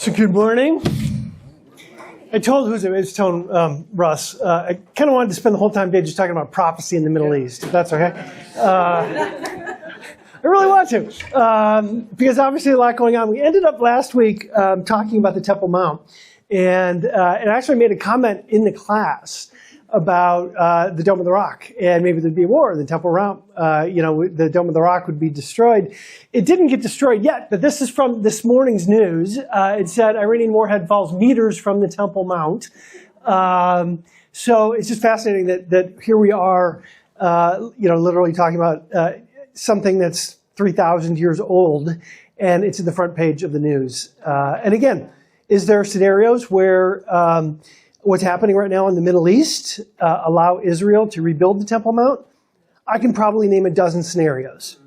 So good morning. I told Russ, I kind of wanted to spend the whole time today just talking about prophecy in the Middle East, if that's okay. I really want to, because obviously a lot going on. We ended up last week talking about the Temple Mount, and I actually made a comment in the class about the Dome of the Rock, and maybe there'd be a war in the Temple Mount. The Dome of the Rock would be destroyed. It didn't get destroyed yet, but this is from this morning's news. It said Iranian warhead falls meters from the Temple Mount. So it's just fascinating that here we are, literally talking about something that's 3,000 years old, and it's in the front page of the news. And again, is there scenarios where what's happening right now in the Middle East allow Israel to rebuild the Temple Mount? I can probably name a dozen scenarios.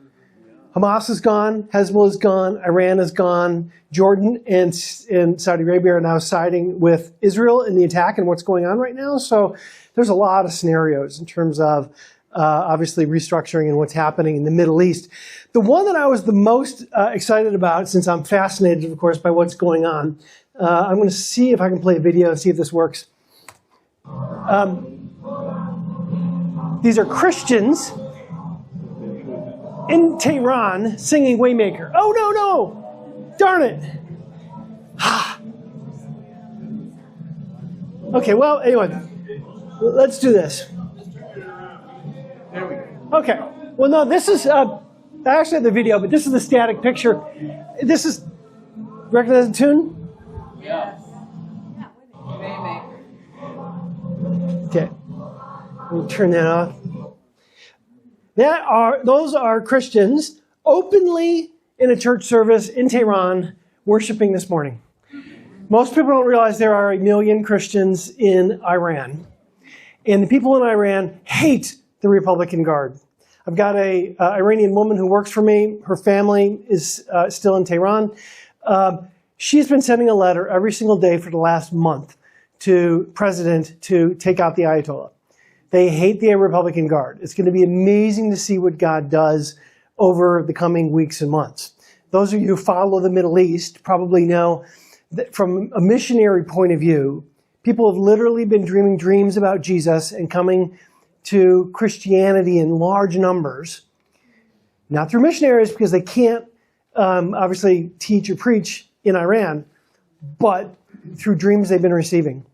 Hamas is gone, Hezbollah is gone, Iran is gone, Jordan and Saudi Arabia are now siding with Israel in the attack and what's going on right now. So there's a lot of scenarios in terms of obviously restructuring and what's happening in the Middle East. The one that I was the most excited about, since I'm fascinated, of course, by what's going on, I'm going to see if I can play a video and see if this works. These are Christians in Tehran singing Waymaker. Oh, no! Darn it! Okay, well, anyway, let's do this. Okay, well, no, this is, I actually have the video, but this is the static picture. This is, recognize the tune? Yes. Okay, we'll turn that off. Those are Christians openly in a church service in Tehran worshiping this morning. Most people don't realize there are 1 million Christians in Iran. And the people in Iran hate the Republican Guard. I've got a Iranian woman who works for me. Her family is still in Tehran. She's been sending a letter every single day for the last month to President to take out the Ayatollah. They hate the Republican Guard. It's going to be amazing to see what God does over the coming weeks and months. Those of you who follow the Middle East probably know that from a missionary point of view, people have literally been dreaming dreams about Jesus and coming to Christianity in large numbers, not through missionaries because they can't obviously teach or preach in Iran, but through dreams they've been receiving.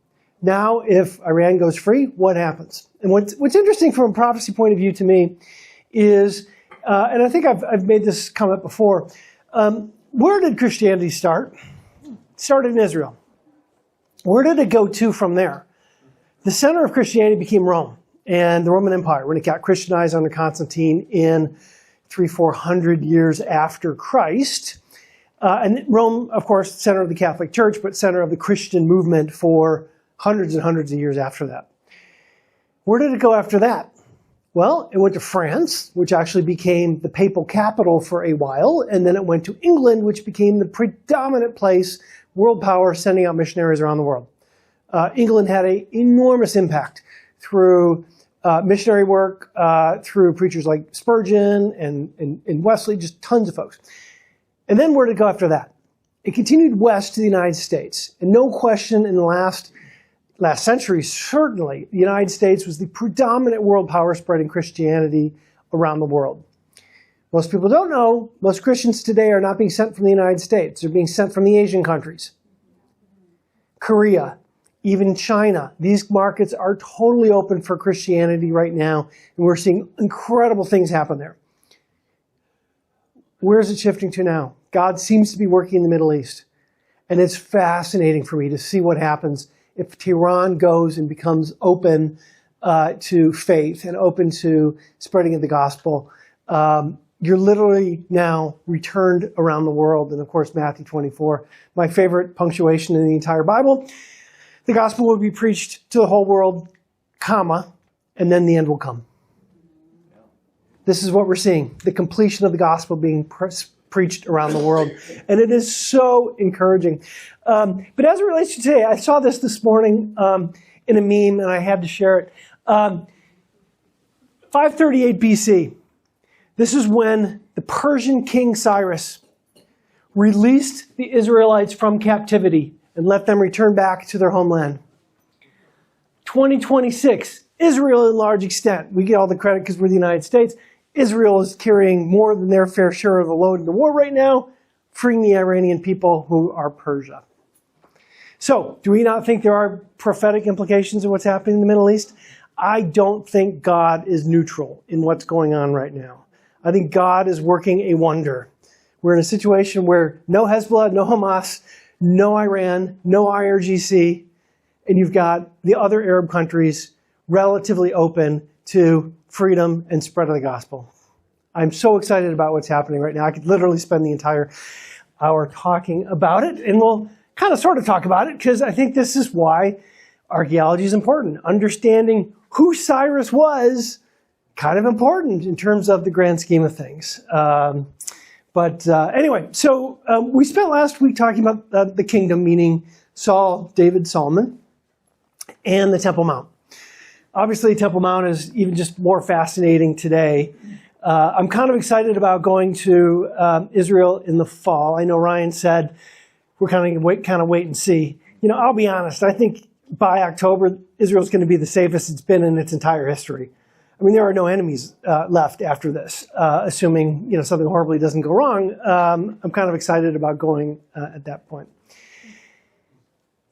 Now, if Iran goes free, what happens? And what's interesting from a prophecy point of view to me is, and I think I've made this comment before, where did Christianity start? It started in Israel. Where did it go to from there? The center of Christianity became Rome and the Roman Empire when it got Christianized under Constantine in 300-400 years after Christ. And Rome, of course, center of the Catholic Church, but center of the Christian movement for hundreds and hundreds of years after that. Where did it go after that? Well, it went to France, which actually became the papal capital for a while, and then it went to England, which became the predominant place, world power, sending out missionaries around the world. England had an enormous impact through missionary work, through preachers like Spurgeon and Wesley, just tons of folks. And then where did it go after that? It continued west to the United States. And no question in the last century, certainly, the United States was the predominant world power spreading Christianity around the world. Most people don't know, most Christians today are not being sent from the United States. They're being sent from the Asian countries. Korea, even China. These markets are totally open for Christianity right now, and we're seeing incredible things happen there. Where is it shifting to now? God seems to be working in the Middle East. And it's fascinating for me to see what happens if Tehran goes and becomes open to faith and open to spreading of the gospel. You're literally now returned around the world. And of course, Matthew 24, my favorite punctuation in the entire Bible. The gospel will be preached to the whole world, comma, and then the end will come. This is what we're seeing, the completion of the gospel being preached around the world. And it is so encouraging. But as it relates to today, I saw this morning in a meme, and I had to share it. 538 BC. This is when the Persian king Cyrus released the Israelites from captivity and let them return back to their homeland. 2026, Israel in large extent. We get all the credit because we're the United States. Israel is carrying more than their fair share of the load in the war right now, freeing the Iranian people who are Persia. So, do we not think there are prophetic implications of what's happening in the Middle East? I don't think God is neutral in what's going on right now. I think God is working a wonder. We're in a situation where no Hezbollah, no Hamas, no Iran, no IRGC, and you've got the other Arab countries relatively open to freedom and spread of the gospel. I'm so excited about what's happening right now. I could literally spend the entire hour talking about it, and we'll kind of sort of talk about it because I think this is why archaeology is important. Understanding who Cyrus was, kind of important in terms of the grand scheme of things. Anyway, so we spent last week talking about the kingdom, meaning Saul, David, Solomon, and the Temple Mount. Obviously, Temple Mount is even just more fascinating today. I'm kind of excited about going to Israel in the fall. I know Ryan said we're kind of wait and see. You know, I'll be honest. I think by October, Israel's going to be the safest it's been in its entire history. I mean, there are no enemies left after this, assuming something horribly doesn't go wrong. I'm kind of excited about going at that point.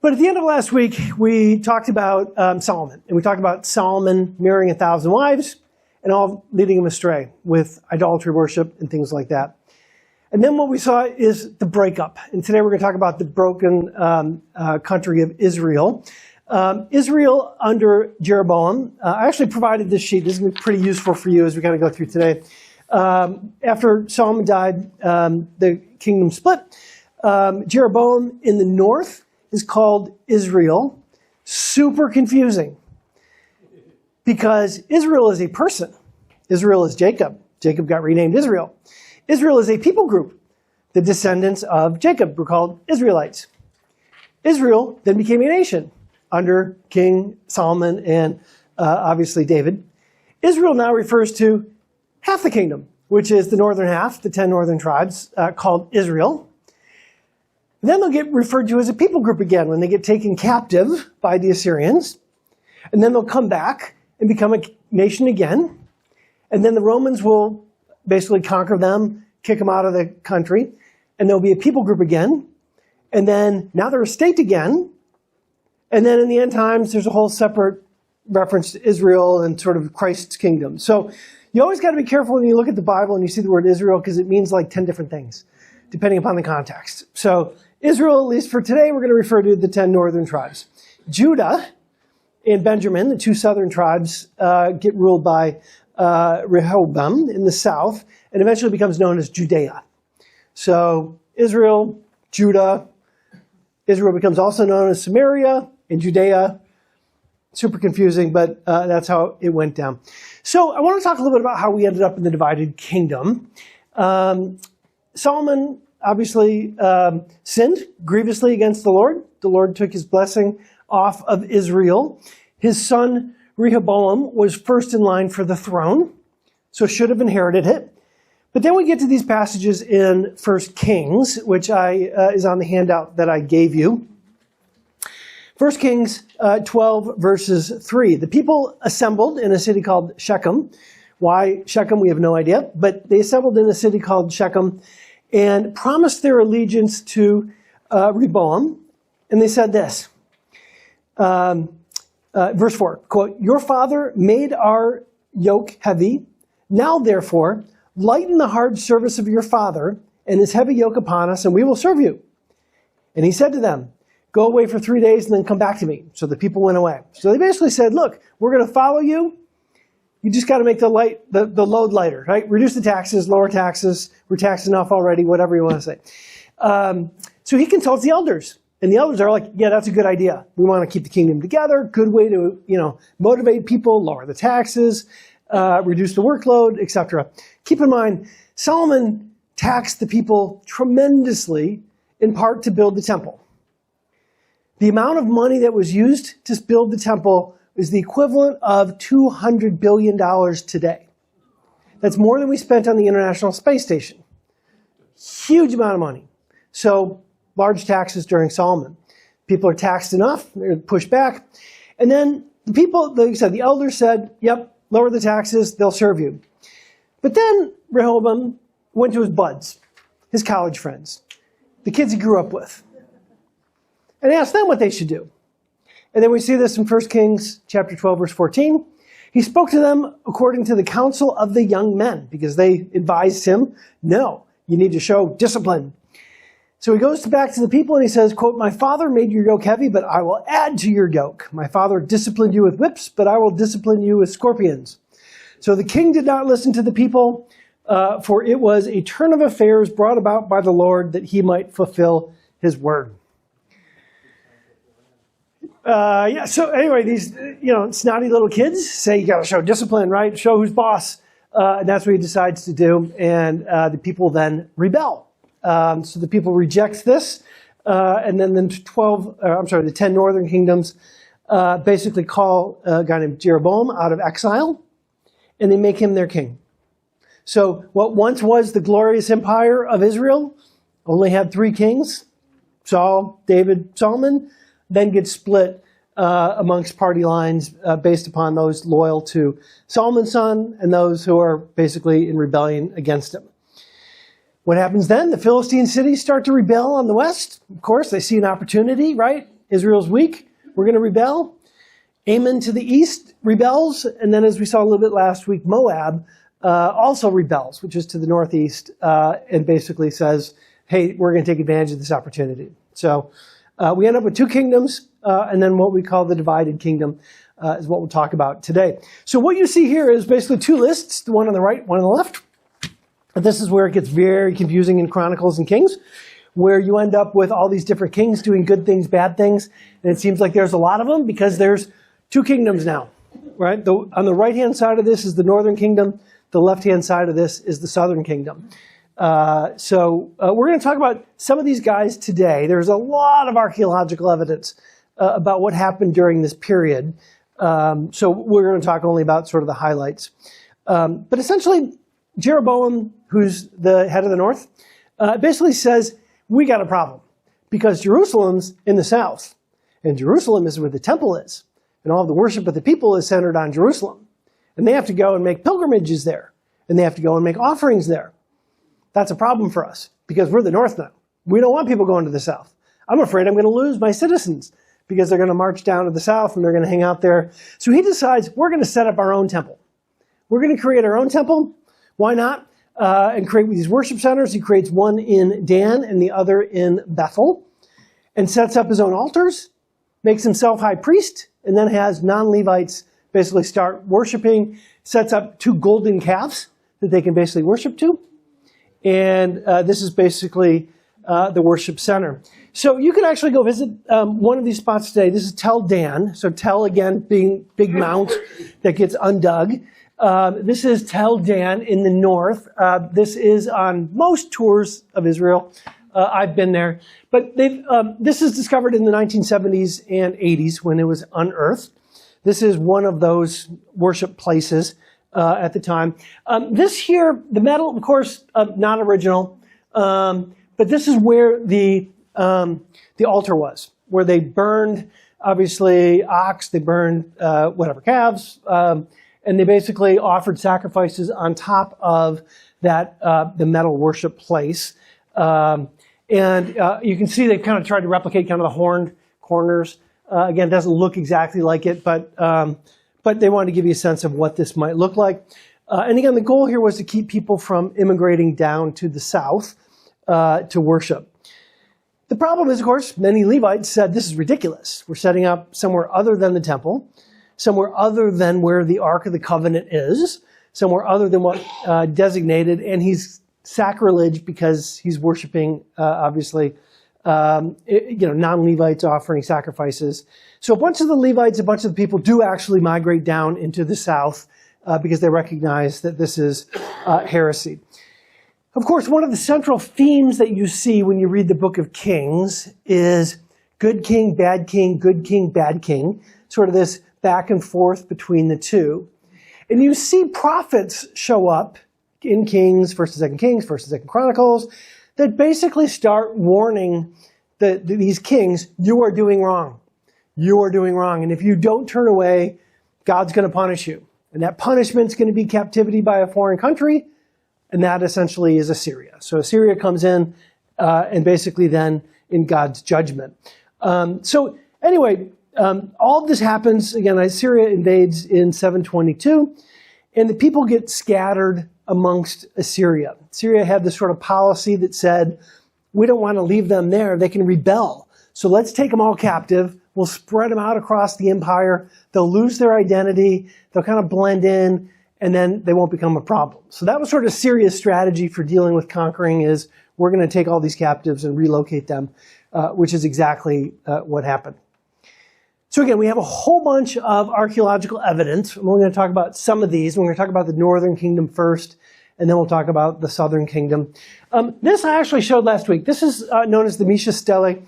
But at the end of last week, we talked about Solomon. And we talked about Solomon marrying 1,000 wives and all leading him astray with idolatry worship and things like that. And then what we saw is the breakup. And today we're going to talk about the broken country of Israel. Israel under Jeroboam. I actually provided this sheet. This is going to be pretty useful for you as we kind of go through today. After Solomon died, the kingdom split. Jeroboam in the north is called Israel. Super confusing. Because Israel is a person. Israel is Jacob. Jacob got renamed Israel. Israel is a people group. The descendants of Jacob were called Israelites. Israel then became a nation under King Solomon and obviously David. Israel now refers to half the kingdom, which is the northern half, the 10 northern tribes, called Israel. And then they'll get referred to as a people group again when they get taken captive by the Assyrians. And then they'll come back and become a nation again. And then the Romans will basically conquer them, kick them out of the country, and there'll be a people group again. And then now they're a state again. And then in the end times, there's a whole separate reference to Israel and sort of Christ's kingdom. So you always got to be careful when you look at the Bible and you see the word Israel because it means like 10 different things, depending upon the context. So Israel, at least for today, we're going to refer to the 10 northern tribes. Judah and Benjamin, the two southern tribes, get ruled by Rehoboam in the south, and eventually becomes known as Judea. So Israel, Judah, Israel becomes also known as Samaria, and Judea. Super confusing, but that's how it went down. So I want to talk a little bit about how we ended up in the divided kingdom. Solomon obviously sinned grievously against the Lord. The Lord took his blessing off of Israel. His son Rehoboam was first in line for the throne, so should have inherited it. But then we get to these passages in 1 Kings, which is on the handout that I gave you. 1 Kings 12, verses 3. The people assembled in a city called Shechem. Why Shechem, we have no idea. But they assembled in a city called Shechem and promised their allegiance to Rehoboam. And they said this. Verse 4, quote, "Your father made our yoke heavy. Now, therefore, lighten the hard service of your father and his heavy yoke upon us, and we will serve you." And he said to them, "Go away for 3 days and then come back to me." So the people went away. So they basically said, look, we're going to follow you. You just got to make the load lighter, right? Reduce the taxes, lower taxes. We're taxed enough already, whatever you want to say. So he consults the elders. And the elders are like, yeah, that's a good idea. We want to keep the kingdom together. Good way to, motivate people, lower the taxes, reduce the workload, etc. Keep in mind, Solomon taxed the people tremendously, in part to build the temple. The amount of money that was used to build the temple is the equivalent of $200 billion today. That's more than we spent on the International Space Station. Huge amount of money. So large taxes during Solomon. People are taxed enough, they're pushed back. And then the people, like I said, the elders said, yep, lower the taxes, they'll serve you. But then Rehoboam went to his buds, his college friends, the kids he grew up with, and asked them what they should do. And then we see this in 1 Kings chapter 12, verse 14. He spoke to them according to the counsel of the young men, because they advised him, no, you need to show discipline. So he goes back to the people and he says, quote, my father made your yoke heavy, but I will add to your yoke. My father disciplined you with whips, but I will discipline you with scorpions. So the king did not listen to the people, for it was a turn of affairs brought about by the Lord that he might fulfill his word. So anyway, these, snotty little kids say you got to show discipline, right? Show who's boss. And that's what he decides to do. And the people then rebel. So the people reject this. And then the 10 northern kingdoms basically call a guy named Jeroboam out of exile. And they make him their king. So what once was the glorious empire of Israel only had 3 kings, Saul, David, Solomon, then gets split amongst party lines based upon those loyal to Solomon's son and those who are basically in rebellion against him. What happens then? The Philistine cities start to rebel on the west. Of course, they see an opportunity, right? Israel's weak. We're going to rebel. Ammon to the east rebels. And then as we saw a little bit last week, Moab also rebels, which is to the northeast, and basically says, hey, we're going to take advantage of this opportunity. So we end up with 2 kingdoms, and then what we call the divided kingdom is what we'll talk about today. So what you see here is basically 2 lists, the one on the right, one on the left. And this is where it gets very confusing in Chronicles and Kings, where you end up with all these different kings doing good things, bad things, and it seems like there's a lot of them because there's 2 kingdoms now, right? On the right-hand side of this is the northern kingdom. The left-hand side of this is the southern kingdom. So we're going to talk about some of these guys today. There's a lot of archaeological evidence about what happened during this period. So we're going to talk only about sort of the highlights. But essentially, Jeroboam, who's the head of the north, basically says, we got a problem because Jerusalem's in the south. And Jerusalem is where the temple is. And all of the worship of the people is centered on Jerusalem. And they have to go and make pilgrimages there. And they have to go and make offerings there. That's a problem for us because we're the north now. We don't want people going to the south. I'm afraid I'm going to lose my citizens because they're going to march down to the south and they're going to hang out there. So he decides we're going to set up our own temple. We're going to create our own temple. Why not? And create these worship centers. He creates one in Dan and the other in Bethel and sets up his own altars, makes himself high priest, and then has non-Levites basically start worshiping, sets up 2 golden calves that they can basically worship to. And this is basically the worship center. So you can actually go visit one of these spots today. This is Tel Dan. So Tel, again, being big mount that gets undug. This is Tel Dan in the north. This is on most tours of Israel. I've been there. But this is discovered in the 1970s and 80s when it was unearthed. This is one of those worship places at the time. This here, the metal, of course, not original. But this is where the altar was, where they burned, obviously, ox. They burned calves. And they basically offered sacrifices on top of that, the metal worship place. And you can see they've kind of tried to replicate kind of the horned corners. Again, it doesn't look exactly like it, but they wanted to give you a sense of what this might look like. And again, the goal here was to keep people from immigrating down to the south to worship. The problem is, of course, many Levites said, this is ridiculous. We're setting up somewhere other than the temple, somewhere other than where the Ark of the Covenant is, somewhere other than what designated, and he's sacrilege because he's worshiping, obviously, non-Levites offering sacrifices. So a bunch of the Levites, a bunch of the people do actually migrate down into the south because they recognize that this is heresy. Of course, one of the central themes that you see when you read the book of Kings is good king, bad king, good king, bad king, sort of this back and forth between the two. And you see prophets show up in Kings, 1st and 2nd Kings, 1st and 2nd Chronicles, that basically start warning these kings, you are doing wrong. You are doing wrong. And if you don't turn away, God's going to punish you. And that punishment's going to be captivity by a foreign country. And that essentially is Assyria. So Assyria comes in and basically then in God's judgment. So anyway, all of this happens. Again, Assyria invades in 722. And the people get scattered amongst Assyria. Assyria had this sort of policy that said, we don't want to leave them there. They can rebel. So let's take them all captive. We'll spread them out across the empire. They'll lose their identity. They'll kind of blend in, and then they won't become a problem. So that was sort of Syria's strategy for dealing with conquering is we're going to take all these captives and relocate them, which is exactly what happened. So again, we have a whole bunch of archaeological evidence. We're going to talk about some of these. We're going to talk about the northern kingdom first, and then we'll talk about the southern kingdom. This I actually showed last week. This is known as the Misha Stele,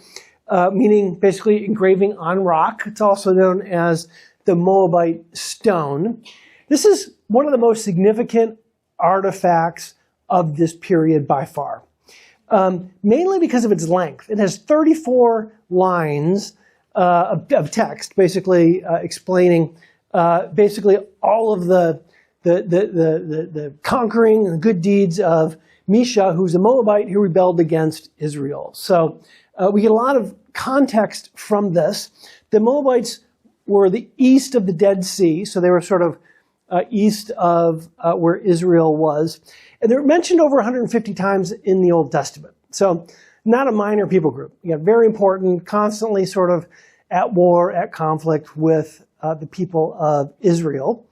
meaning basically engraving on rock. It's also known as the Moabite stone. This is one of the most significant artifacts of this period by far, mainly because of its length. It has 34 lines of text, basically explaining basically all of the conquering and the good deeds of Misha, who's a Moabite who rebelled against Israel. So we get a lot of context from this. The Moabites were the east of the Dead Sea, so they were sort of east of where Israel was. And they're mentioned over 150 times in the Old Testament. So not a minor people group. Very important, constantly sort of at war, at conflict with the people of Israel.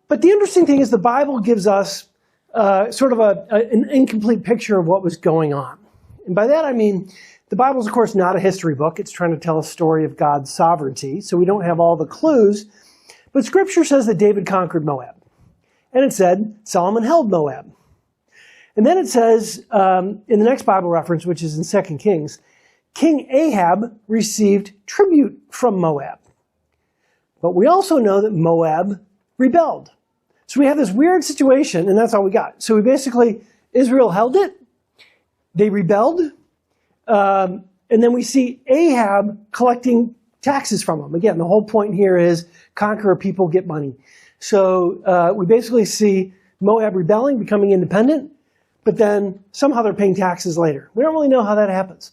But the interesting thing is the Bible gives us sort of an incomplete picture of what was going on. And by that I mean, the Bible is of course not a history book. It's trying to tell a story of God's sovereignty, so we don't have all the clues. But Scripture says that David conquered Moab. And it said Solomon held Moab. And then it says, in the next Bible reference, which is in 2 Kings, King Ahab received tribute from Moab. But we also know that Moab rebelled. So we have this weird situation, and that's all we got. So we basically, Israel held it, they rebelled, and then we see Ahab collecting taxes from them. Again, the whole point here is conqueror people get money. So we basically see Moab rebelling, becoming independent, but then somehow they're paying taxes later. We don't really know how that happens.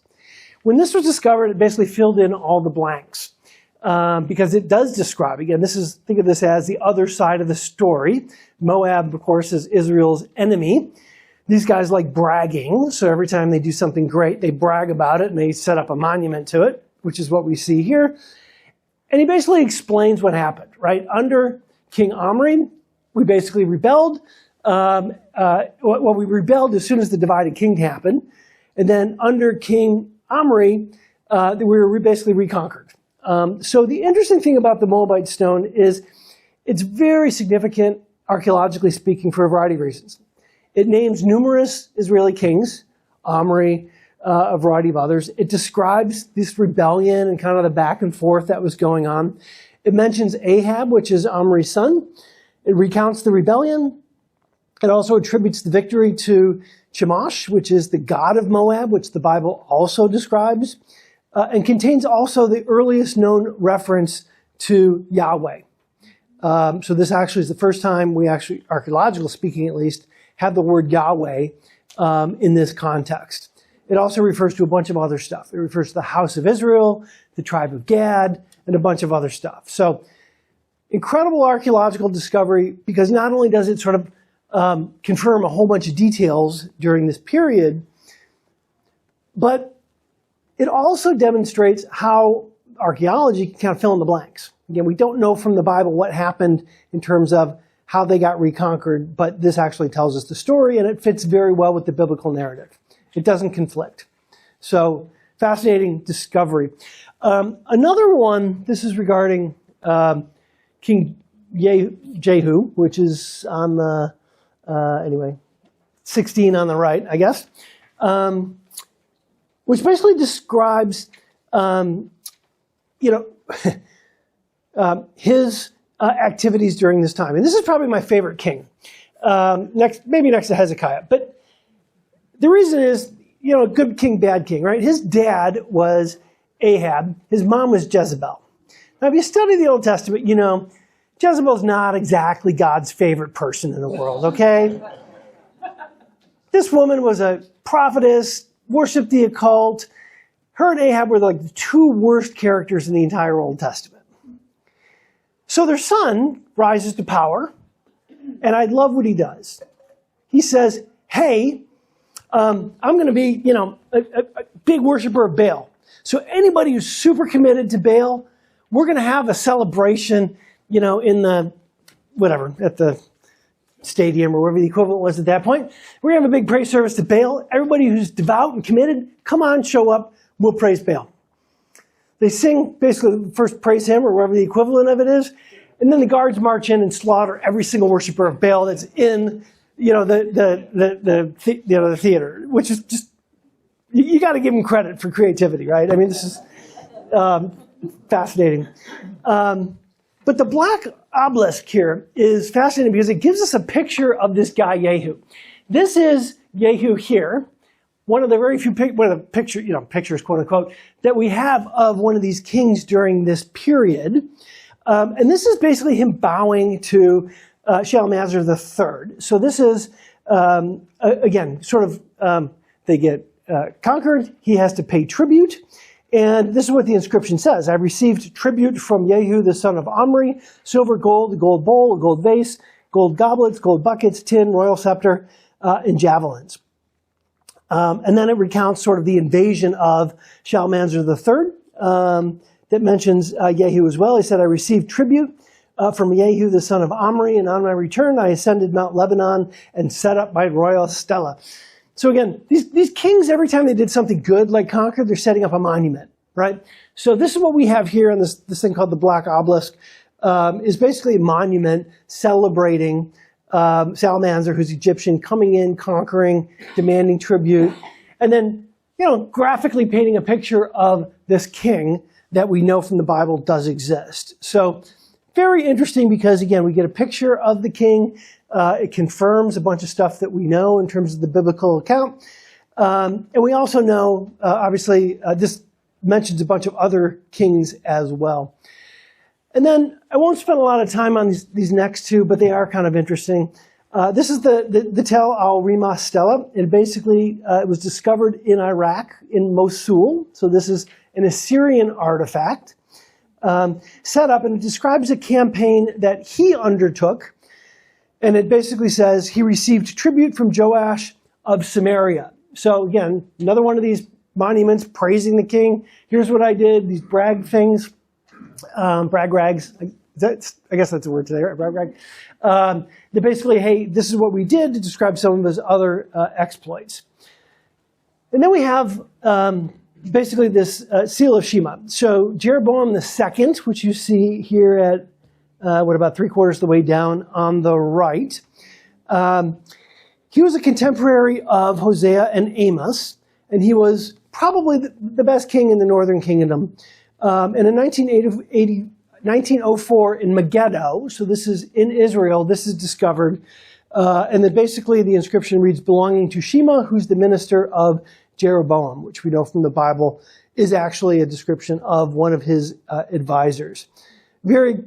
When this was discovered, it basically filled in all the blanks. Because it does describe, again, think of this as the other side of the story. Moab, of course, is Israel's enemy. These guys like bragging, so every time they do something great, they brag about it and they set up a monument to it, which is what we see here. And he basically explains what happened, right? Under King Omri, we basically rebelled. We rebelled as soon as the divided kingdom happened. And then under King Omri, we were basically reconquered. So the interesting thing about the Moabite stone is it's very significant, archaeologically speaking, for a variety of reasons. It names numerous Israeli kings, Omri, a variety of others. It describes this rebellion and kind of the back and forth that was going on. It mentions Ahab, which is Omri's son. It recounts the rebellion. It also attributes the victory to Chemosh, which is the god of Moab, which the Bible also describes. And contains also the earliest known reference to Yahweh. So this actually is the first time we actually, archaeological speaking at least, have the word Yahweh in this context. It also refers to a bunch of other stuff. It refers to the house of Israel, the tribe of Gad, and a bunch of other stuff. So incredible archaeological discovery because not only does it sort of confirm a whole bunch of details during this period, but it also demonstrates how archaeology can kind of fill in the blanks. Again, we don't know from the Bible what happened in terms of how they got reconquered, but this actually tells us the story, and it fits very well with the biblical narrative. It doesn't conflict. So, fascinating discovery. Another one, this is regarding King Jehu, which is on the, 16 on the right, I guess. Which basically describes, his activities during this time. And this is probably my favorite king, maybe next to Hezekiah. But the reason is, good king, bad king, right? His dad was Ahab. His mom was Jezebel. Now, if you study the Old Testament, Jezebel's not exactly God's favorite person in the world, okay? This woman was a prophetess, worshipped the occult. Her and Ahab were like the two worst characters in the entire Old Testament. So their son rises to power, and I love what he does. He says, hey, I'm going to be, a big worshiper of Baal. So anybody who's super committed to Baal, we're going to have a celebration, in the, at the stadium or whatever the equivalent was at that point. We're going to have a big praise service to Baal. Everybody who's devout and committed, come on, show up. We'll praise Baal. They sing, basically, first praise him or whatever the equivalent of it is. And then the guards march in and slaughter every single worshiper of Baal that's in, the theater, which is just, you got to give them credit for creativity, right? I mean, this is fascinating. But the black obelisk here is fascinating because it gives us a picture of this guy, Jehu. This is Jehu here, one of the very few pictures, quote unquote, that we have of one of these kings during this period. And this is basically him bowing to Shalmaneser III. So this is, again, sort of, they get conquered. He has to pay tribute. And this is what the inscription says. I received tribute from Jehu, the son of Omri, silver, gold, a gold bowl, a gold vase, gold goblets, gold buckets, tin, royal scepter, and javelins. And then it recounts sort of the invasion of Shalmaneser III that mentions Jehu as well. He said, I received tribute from Jehu, the son of Omri, and on my return I ascended Mount Lebanon and set up my royal stela. So again, these kings, every time they did something good, like conquer, they're setting up a monument, right? So this is what we have here on this thing called the Black Obelisk, is basically a monument celebrating Shalmaneser, who's Egyptian, coming in, conquering, demanding tribute, and then, graphically painting a picture of this king that we know from the Bible does exist. So very interesting because, again, we get a picture of the king. It confirms a bunch of stuff that we know in terms of the biblical account. And we also know, obviously, this mentions a bunch of other kings as well. And then I won't spend a lot of time on these next two, but they are kind of interesting. This is the Tel al-Rima stela. And basically, it was discovered in Iraq, in Mosul. So this is an Assyrian artifact set up, and it describes a campaign that he undertook. And it basically says he received tribute from Joash of Samaria. So again, another one of these monuments praising the king. Here's what I did, these brag things, brag rags. I guess that's a word today, right? Brag rag. They basically, hey, this is what we did to describe some of his other exploits. And then we have basically this seal of Shema. So Jeroboam II, which you see here at about 3/4 of the way down on the right. He was a contemporary of Hosea and Amos, and he was probably the best king in the northern kingdom. And in 1904 in Megiddo, so this is in Israel, this is discovered. And then basically the inscription reads, belonging to Shema, who's the minister of Jeroboam, which we know from the Bible is actually a description of one of his advisors. Very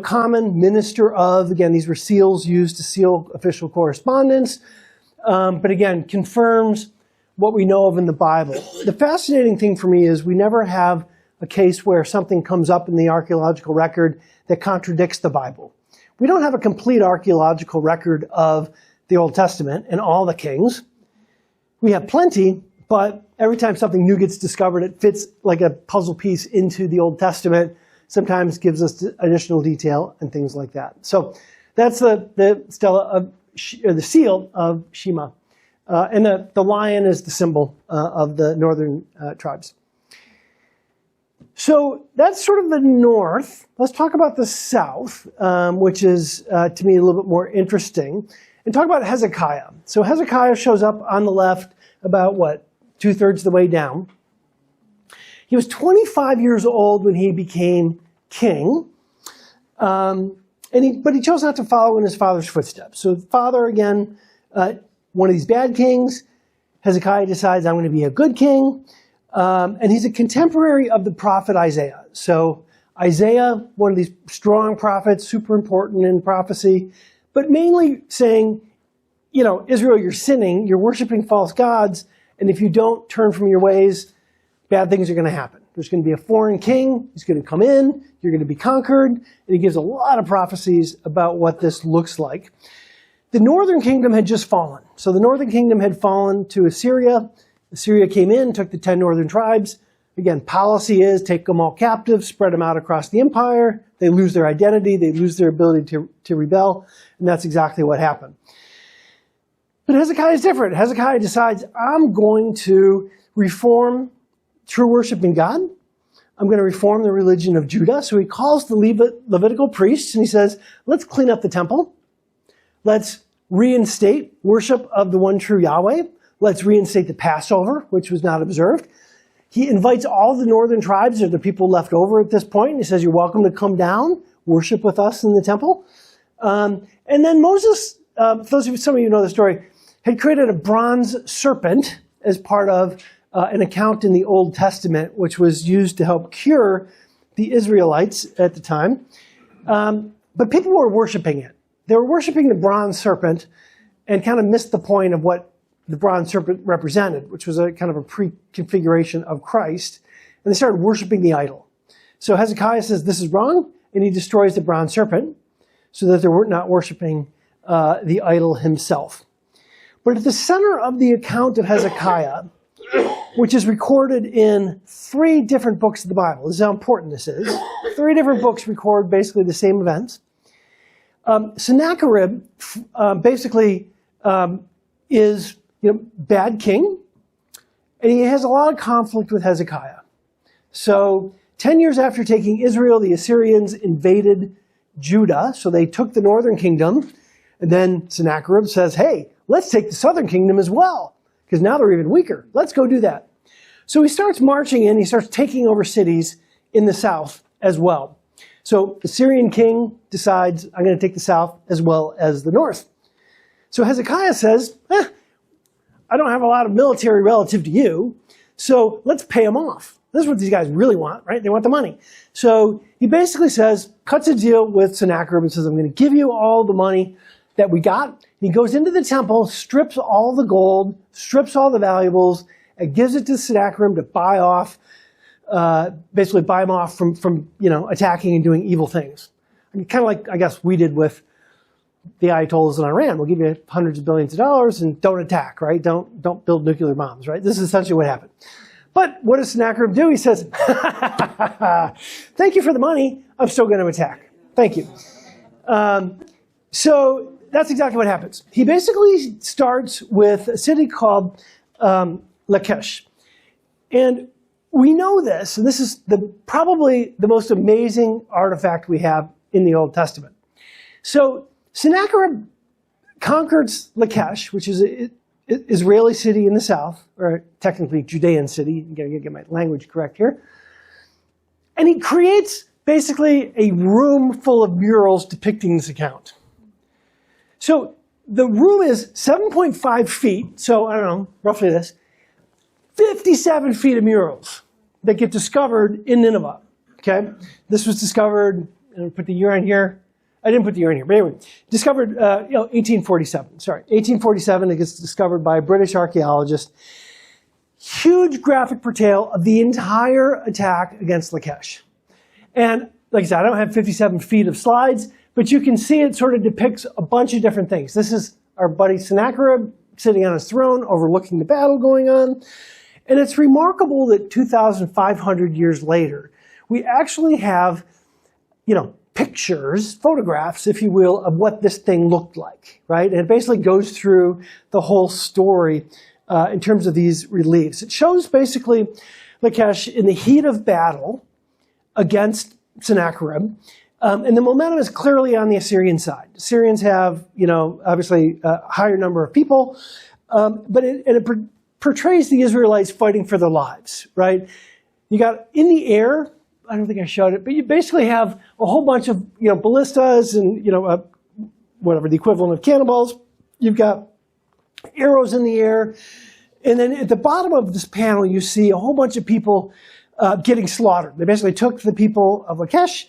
common minister of, again, these were seals used to seal official correspondence, but again, confirms what we know of in the Bible. The fascinating thing for me is we never have a case where something comes up in the archaeological record that contradicts the Bible. We don't have a complete archaeological record of the Old Testament and all the kings. We have plenty, but every time something new gets discovered, it fits like a puzzle piece into the Old Testament. Sometimes gives us additional detail and things like that. So that's the stela of, or the seal of Shema. And the lion is the symbol of the northern tribes. So that's sort of the north. Let's talk about the south, which is, to me, a little bit more interesting. And talk about Hezekiah. So Hezekiah shows up on the left about, 2/3 of the way down. He was 25 years old when he became king, but he chose not to follow in his father's footsteps. So father, again, one of these bad kings, Hezekiah decides, I'm going to be a good king. And he's a contemporary of the prophet Isaiah. So Isaiah, one of these strong prophets, super important in prophecy, but mainly saying, Israel, you're sinning, you're worshiping false gods, and if you don't turn from your ways, bad things are going to happen. There's going to be a foreign king, he's going to come in, you're going to be conquered, and he gives a lot of prophecies about what this looks like. The northern kingdom had just fallen. So the northern kingdom had fallen to Assyria. Assyria came in, took the 10 northern tribes. Again, policy is take them all captive, spread them out across the empire. They lose their identity, they lose their ability to rebel, and that's exactly what happened. But Hezekiah is different. Hezekiah decides, I'm going to reform true worship in God. I'm going to reform the religion of Judah. So he calls the Levitical priests and he says, let's clean up the temple. Let's reinstate worship of the one true Yahweh. Let's reinstate the Passover, which was not observed. He invites all the northern tribes, or the people left over at this point, and he says, you're welcome to come down, worship with us in the temple. And then Moses, some of you know the story, had created a bronze serpent as part of an account in the Old Testament, which was used to help cure the Israelites at the time. But people were worshiping it. They were worshiping the bronze serpent and kind of missed the point of what the bronze serpent represented, which was a kind of a pre-configuration of Christ. And they started worshiping the idol. So Hezekiah says this is wrong, and he destroys the bronze serpent so that they were not worshiping the idol himself. But at the center of the account of Hezekiah, which is recorded in 3 different books of the Bible, this is how important this is. 3 different books record basically the same events. Sennacherib basically is bad king, and he has a lot of conflict with Hezekiah. So 10 years after taking Israel, the Assyrians invaded Judah, so they took the northern kingdom, and then Sennacherib says, hey, let's take the southern kingdom as well, because now they're even weaker. Let's go do that. So he starts marching in, he starts taking over cities in the south as well. So the Syrian king decides, I'm going to take the south as well as the north. So Hezekiah says, I don't have a lot of military relative to you, so let's pay them off. This is what these guys really want, right? They want the money. So he basically says, cuts a deal with Sennacherib and says, I'm going to give you all the money that we got. And he goes into the temple, strips all the gold, strips all the valuables, and gives it to Sennacherib to buy off, basically buy him off from attacking and doing evil things. I mean, kind of like, I guess, we did with the Ayatollahs in Iran. We'll give you hundreds of billions of dollars and don't attack, right? Don't build nuclear bombs, right? This is essentially what happened. But what does Sennacherib do? He says, thank you for the money. I'm still going to attack. Thank you. So that's exactly what happens. He basically starts with a city called Lachish. And we know this, and this is probably the most amazing artifact we have in the Old Testament. So Sennacherib conquered Lachish, which is an Israeli city in the south, or technically Judean city. I'm going to get my language correct here. And he creates basically a room full of murals depicting this account. So the room is 7.5 feet, so I don't know, roughly this, 57 feet of murals that get discovered in Nineveh. Okay, this was discovered, and put the year on here. I didn't put the year in here, but anyway, discovered 1847. Sorry, 1847. It gets discovered by a British archaeologist. Huge graphic portrayal of the entire attack against Lachish. And like I said, I don't have 57 feet of slides, but you can see it sort of depicts a bunch of different things. This is our buddy Sennacherib sitting on his throne, overlooking the battle going on. And it's remarkable that 2,500 years later, we actually have, pictures, photographs, if you will, of what this thing looked like, right? And it basically goes through the whole story in terms of these reliefs. It shows basically Lachish in the heat of battle against Sennacherib. And the momentum is clearly on the Assyrian side. The Assyrians have, obviously a higher number of people, but it portrays the Israelites fighting for their lives, right? You got in the air, I don't think I showed it, but you basically have a whole bunch of, ballistas and, whatever, the equivalent of cannonballs. You've got arrows in the air. And then at the bottom of this panel, you see a whole bunch of people getting slaughtered. They basically took the people of Lachish,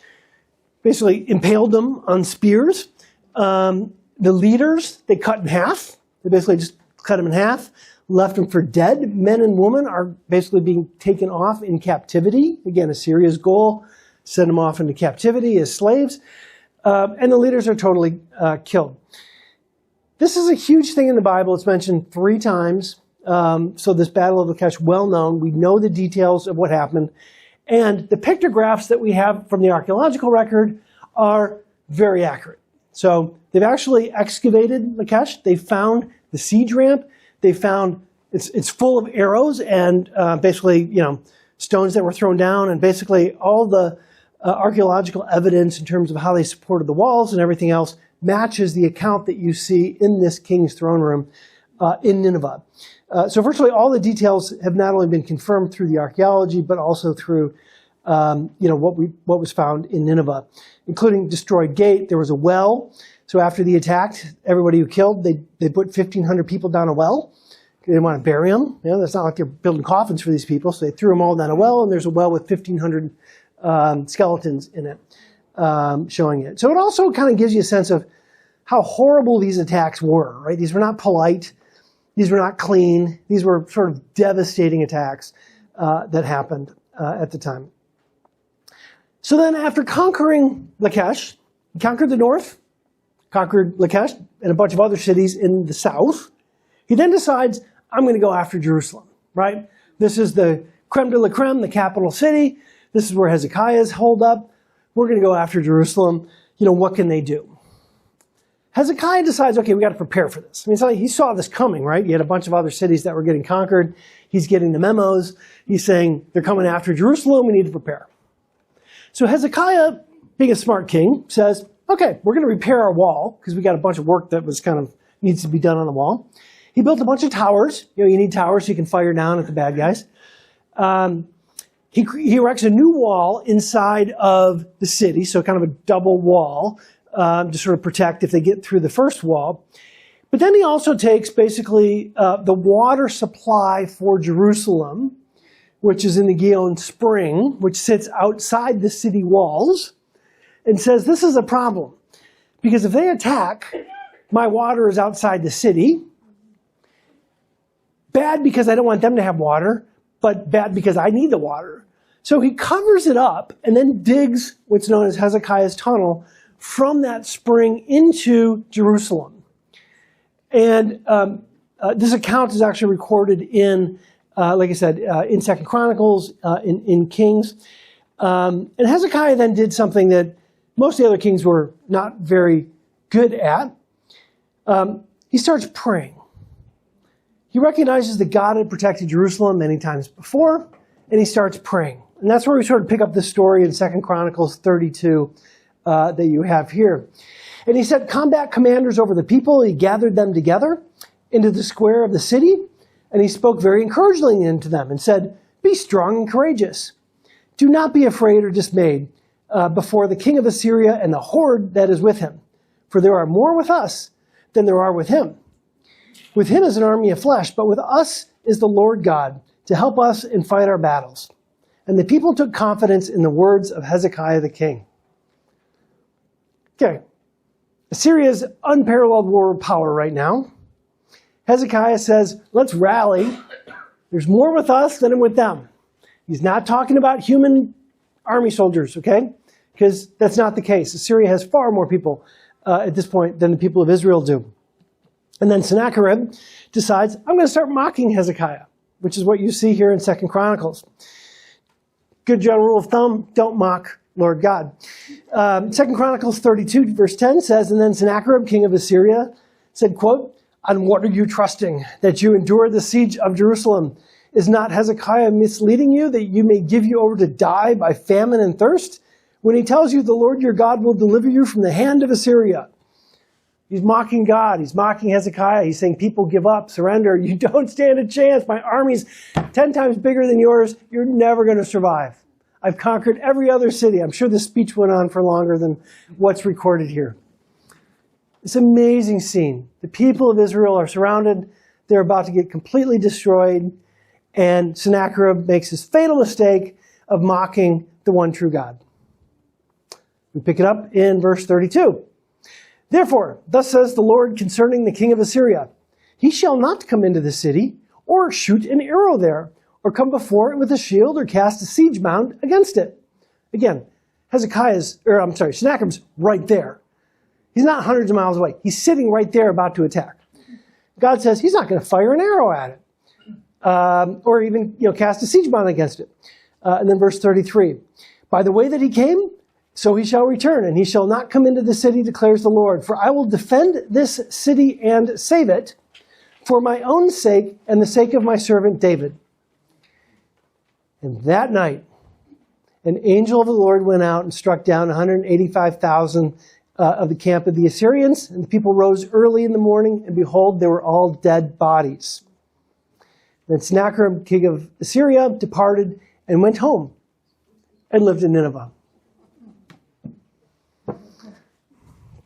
basically impaled them on spears. The leaders, they cut in half. They basically just cut them in half, left them for dead. Men and women are basically being taken off in captivity. Again, Assyria's goal, send them off into captivity as slaves. And the leaders are totally killed. This is a huge thing in the Bible. It's mentioned 3 times. So this Battle of Lachish, well known. We know the details of what happened. And the pictographs that we have from the archaeological record are very accurate. So they've actually excavated Lachish. They found the siege ramp. They found it's full of arrows and basically, stones that were thrown down, and basically all the archaeological evidence in terms of how they supported the walls and everything else matches the account that you see in this king's throne room in Nineveh. So virtually all the details have not only been confirmed through the archaeology, but also through what was found in Nineveh, including destroyed gate. There was a well. So after the attack, everybody who killed, they put 1,500 people down a well. They didn't want to bury them. That's not like they're building coffins for these people. So they threw them all down a well, and there's a well with 1,500 skeletons in it, showing it. So it also kind of gives you a sense of how horrible these attacks were, right? These were not polite. These were not clean. These were sort of devastating attacks that happened at the time. So then after conquering Lachish, he conquered the north, conquered Lachish and a bunch of other cities in the south. He then decides, I'm going to go after Jerusalem, right? This is the creme de la creme, the capital city. This is where Hezekiah is holed up. We're going to go after Jerusalem. What can they do? Hezekiah decides, okay, we got to prepare for this. I mean, he saw this coming, right? He had a bunch of other cities that were getting conquered. He's getting the memos. He's saying, they're coming after Jerusalem. We need to prepare. So Hezekiah, being a smart king, says, okay, we're going to repair our wall because we got a bunch of work that was kind of needs to be done on the wall. He built a bunch of towers. You need towers so you can fire down at the bad guys. He erects a new wall inside of the city, so kind of a double wall, to sort of protect if they get through the first wall. But then he also takes basically the water supply for Jerusalem, which is in the Gihon Spring, which sits outside the city walls, and says, this is a problem. Because if they attack, my water is outside the city. Bad because I don't want them to have water, but bad because I need the water. So he covers it up and then digs what's known as Hezekiah's tunnel from that spring into Jerusalem. And this account is actually recorded in, like I said, in 2 Chronicles, in Kings. And Hezekiah then did something that most of the other kings were not very good at. He starts praying. He recognizes that God had protected Jerusalem many times before, and he starts praying. And that's where we sort of pick up this story in 2 Chronicles 32 that you have here. And he set combat commanders over the people. He gathered them together into the square of the city, and he spoke very encouragingly into them and said, be strong and courageous. Do not be afraid or dismayed before the king of Assyria and the horde that is with him. For there are more with us than there are with him. With him is an army of flesh, but with us is the Lord God to help us and fight our battles. And the people took confidence in the words of Hezekiah the king. Okay, Assyria's unparalleled war power right now. Hezekiah says, let's rally. There's more with us than with them. He's not talking about human army soldiers, okay? Because that's not the case. Assyria has far more people at this point than the people of Israel do. And then Sennacherib decides, I'm going to start mocking Hezekiah, which is what you see here in 2 Chronicles. Good general rule of thumb, don't mock Lord God. 2 Chronicles 32, verse 10 says, and then Sennacherib, king of Assyria, said, quote, on what are you trusting, that you endure the siege of Jerusalem? Is not Hezekiah misleading you, that you may give you over to die by famine and thirst? When he tells you the Lord your God will deliver you from the hand of Assyria. He's mocking God. He's mocking Hezekiah. He's saying, people give up, surrender. You don't stand a chance. My army's 10 times bigger than yours. You're never going to survive. I've conquered every other city. I'm sure the speech went on for longer than what's recorded here. It's an amazing scene. The people of Israel are surrounded. They're about to get completely destroyed, and Sennacherib makes his fatal mistake of mocking the one true God. We pick it up in verse 32. Therefore, thus says the Lord concerning the king of Assyria, he shall not come into the city, or shoot an arrow there, or come before it with a shield, or cast a siege mound against it. Again, Sennacherib's right there. He's not hundreds of miles away. He's sitting right there about to attack. God says he's not going to fire an arrow at it, or even cast a siege mound against it. And then verse 33, by the way that he came, so he shall return, and he shall not come into the city, declares the Lord. For I will defend this city and save it, for my own sake and the sake of my servant David. And that night, an angel of the Lord went out and struck down 185,000 of the camp of the Assyrians, and the people rose early in the morning, and behold, they were all dead bodies. Then Sennacherib, king of Assyria, departed and went home and lived in Nineveh.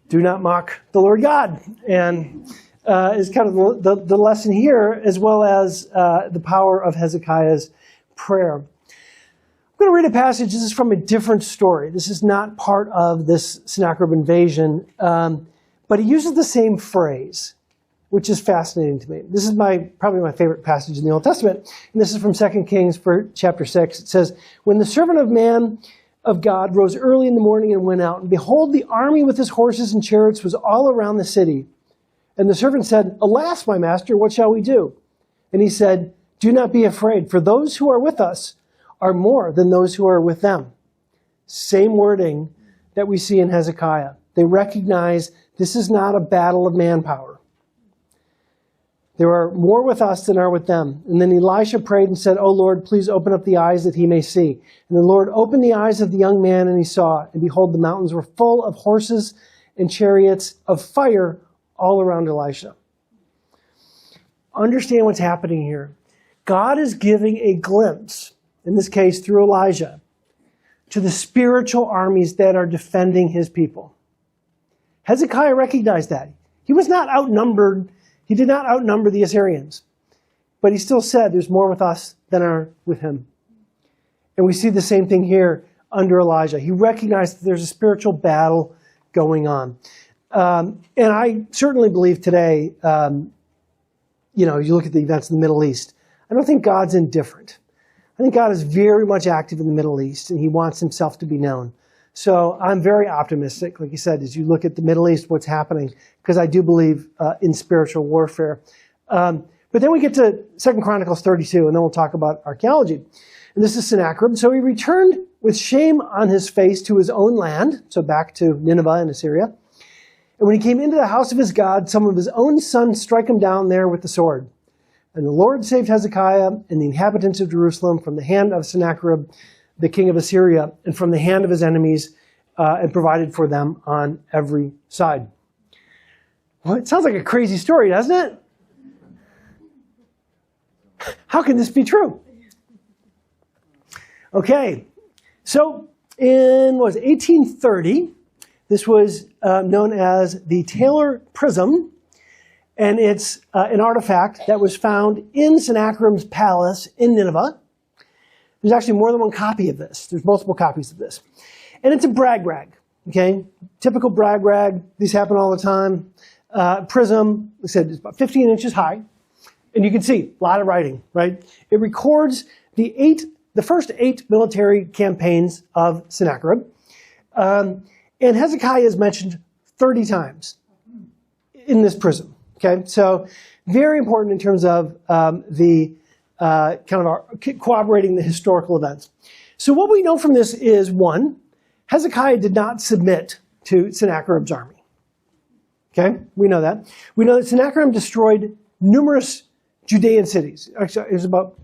Do not mock the Lord God, and is kind of the lesson here, as well as the power of Hezekiah's prayer. I'm going to read a passage. This is from a different story. This is not part of this Sennacherib invasion, but he uses the same phrase, which is fascinating to me. This is probably my favorite passage in the Old Testament, and this is from 2 Kings chapter 6. It says, when the servant of man of God rose early in the morning and went out, and behold, the army with his horses and chariots was all around the city. And the servant said, alas, my master, what shall we do? And he said, do not be afraid, for those who are with us are more than those who are with them. Same wording that we see in Hezekiah. They recognize this is not a battle of manpower. There are more with us than are with them. And then Elisha prayed and said, O Lord, please open up the eyes that he may see. And the Lord opened the eyes of the young man, and he saw. And behold, the mountains were full of horses and chariots of fire all around Elisha. Understand what's happening here. God is giving a glimpse, in this case through Elijah, to the spiritual armies that are defending his people. Hezekiah recognized that. He was not outnumbered. He did not outnumber the Assyrians. But he still said, there's more with us than are with him. And we see the same thing here under Elijah. He recognized that there's a spiritual battle going on. And I certainly believe today, you look at the events in the Middle East, I don't think God's indifferent. I think God is very much active in the Middle East, and he wants himself to be known. So I'm very optimistic, like you said, as you look at the Middle East, what's happening, because I do believe in spiritual warfare. But then we get to 2 Chronicles 32, and then we'll talk about archaeology. And this is Sennacherib. So he returned with shame on his face to his own land, so back to Nineveh and Assyria. And when he came into the house of his God, some of his own sons strike him down there with the sword. And the Lord saved Hezekiah and the inhabitants of Jerusalem from the hand of Sennacherib, the king of Assyria, and from the hand of his enemies, and provided for them on every side. Well, it sounds like a crazy story, doesn't it? How can this be true? Okay, so in 1830, this was known as the Taylor Prism, and it's an artifact that was found in Sennacherib's palace in Nineveh. There's actually more than one copy of this. There's multiple copies of this. And it's a brag rag, okay? Typical brag rag. These happen all the time. Prism, like I said, it's about 15 inches high. And you can see a lot of writing, right? It records the first 8 military campaigns of Sennacherib. And Hezekiah is mentioned 30 times in this prism, okay? So very important in terms of corroborating the historical events. So what we know from this is, 1, Hezekiah did not submit to Sennacherib's army. Okay, we know that. We know that Sennacherib destroyed numerous Judean cities. Actually, there's about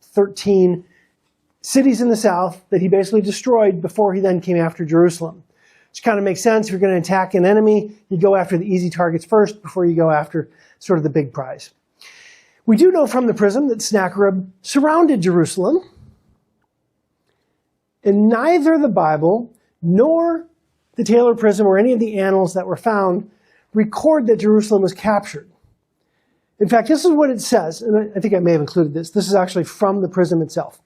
13 cities in the south that he basically destroyed before he then came after Jerusalem. Which kind of makes sense. If you're going to attack an enemy, you go after the easy targets first before you go after sort of the big prize. We do know from the prism that Sennacherib surrounded Jerusalem, and neither the Bible nor the Taylor Prism or any of the annals that were found record that Jerusalem was captured. In fact, this is what it says, and I think I may have included this. This is actually from the prism itself.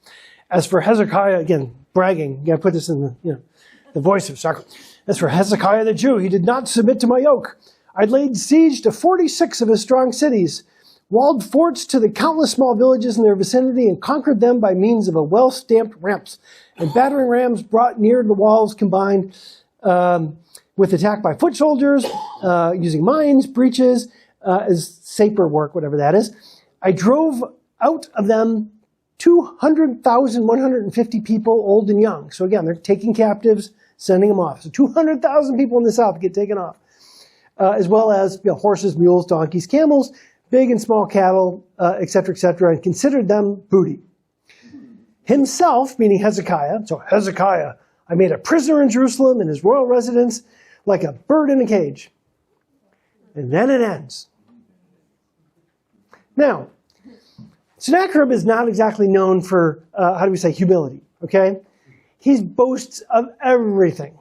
As for Hezekiah, again, bragging, you got to put this in the voice of Sarkar. As for Hezekiah the Jew, he did not submit to my yoke. I laid siege to 46 of his strong cities, walled forts to the countless small villages in their vicinity, and conquered them by means of a well-stamped ramps. And battering rams brought near the walls combined with attack by foot soldiers, using mines, breaches, as saper work, whatever that is. I drove out of them 200,150 people, old and young. So again, they're taking captives, sending them off. So 200,000 people in the south get taken off, as well as horses, mules, donkeys, camels, big and small cattle, etc., and considered them booty. Himself, meaning Hezekiah, so Hezekiah, I made a prisoner in Jerusalem in his royal residence like a bird in a cage. And then it ends. Now, Sennacherib is not exactly known for, humility, okay? He boasts of everything.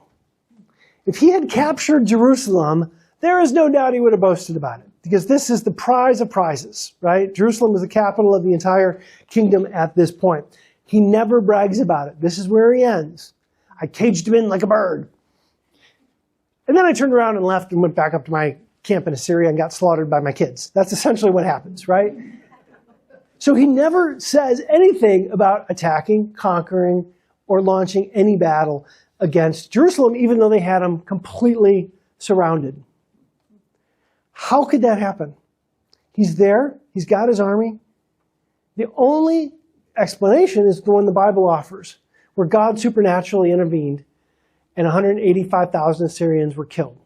If he had captured Jerusalem, there is no doubt he would have boasted about it, because this is the prize of prizes, right? Jerusalem is the capital of the entire kingdom at this point. He never brags about it. This is where he ends. I caged him in like a bird. And then I turned around and left and went back up to my camp in Assyria and got slaughtered by my kids. That's essentially what happens, right? So he never says anything about attacking, conquering, or launching any battle against Jerusalem, even though they had him completely surrounded. How could that happen? He's there. He's got his army. The only explanation is the one the Bible offers, where God supernaturally intervened and 185,000 Assyrians were killed.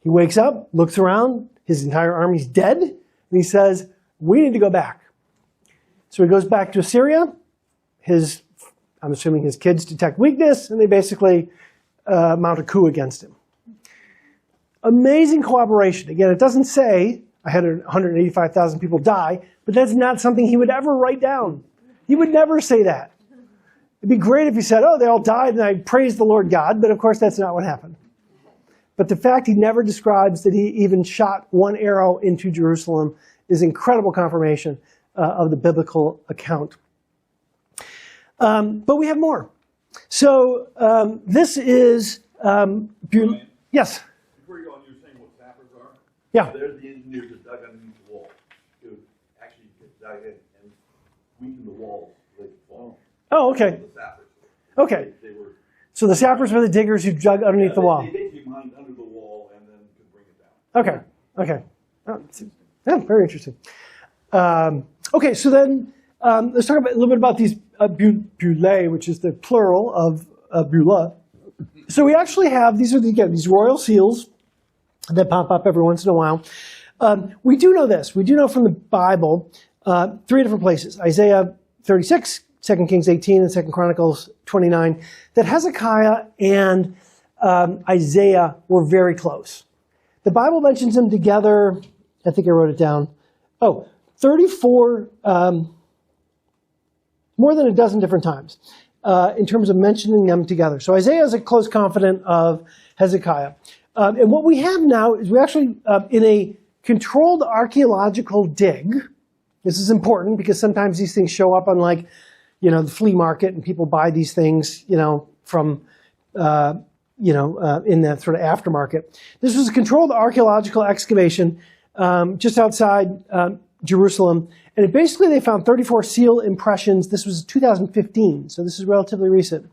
He wakes up, looks around, his entire army's dead, and he says, we need to go back. So he goes back to Assyria. I'm assuming his kids detect weakness, and they basically mount a coup against him. Amazing cooperation. Again, it doesn't say I had 185,000 people die, but that's not something he would ever write down. He would never say that. It'd be great if he said, oh, they all died and I praised the Lord God, but of course that's not what happened. But the fact he never describes that he even shot one arrow into Jerusalem is incredible confirmation of the biblical account. But we have more. So this is... yes? Before you go on, you were saying what sappers are? Yeah. There's the engineers that dug underneath the wall to actually dug in and weaken the walls so they could fall. Oh, okay. The sappers. Okay. They were, so the sappers were the diggers who dug underneath the wall. They basically mined under the wall and then could bring it down. Okay. Okay. Oh, yeah, very interesting. Okay, so then let's talk a little bit about these bullae, which is the plural of bulla. So we actually have, these royal seals that pop up every once in a while. We do know this. We do know from the Bible, 3 different places. Isaiah 36, 2 Kings 18, and 2 Chronicles 29, that Hezekiah and Isaiah were very close. The Bible mentions them together, I think I wrote it down. 34, more than a dozen different times in terms of mentioning them together. So Isaiah is a close confidant of Hezekiah. And what we have now is we actually, in a controlled archaeological dig, this is important because sometimes these things show up on the flea market and people buy these things, from, in that sort of aftermarket. This was a controlled archaeological excavation just outside Jerusalem. And basically they found 34 seal impressions. This was 2015, so this is relatively recent.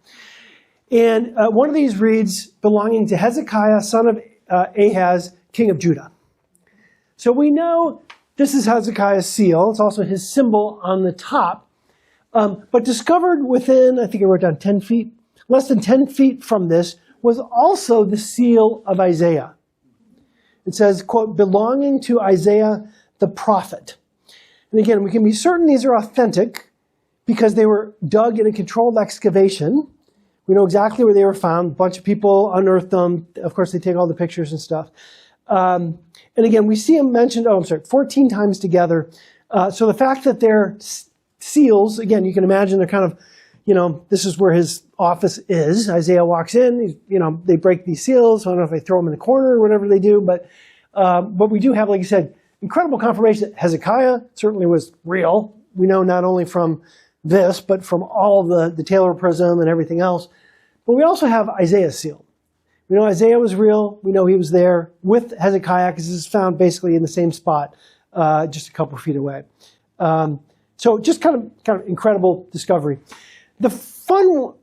And one of these reads, belonging to Hezekiah, son of Ahaz, king of Judah. So we know this is Hezekiah's seal. It's also his symbol on the top. But discovered within, I think I wrote down 10 feet, less than 10 feet from this, was also the seal of Isaiah. It says, quote, belonging to Isaiah the prophet. And again, we can be certain these are authentic because they were dug in a controlled excavation. We know exactly where they were found. A bunch of people unearthed them. Of course, they take all the pictures and stuff. And again, we see them mentioned, 14 times together. So the fact that they're seals, again, you can imagine they're kind of, this is where his office is. Isaiah walks in, they break these seals. I don't know if they throw them in the corner or whatever they do, but we do have, like you said, incredible confirmation that Hezekiah certainly was real. We know not only from this, but from all of the Taylor prism and everything else. But we also have Isaiah's seal. We know Isaiah was real. We know he was there with Hezekiah because this is found basically in the same spot, just a couple feet away. So just kind of incredible discovery. The fun. What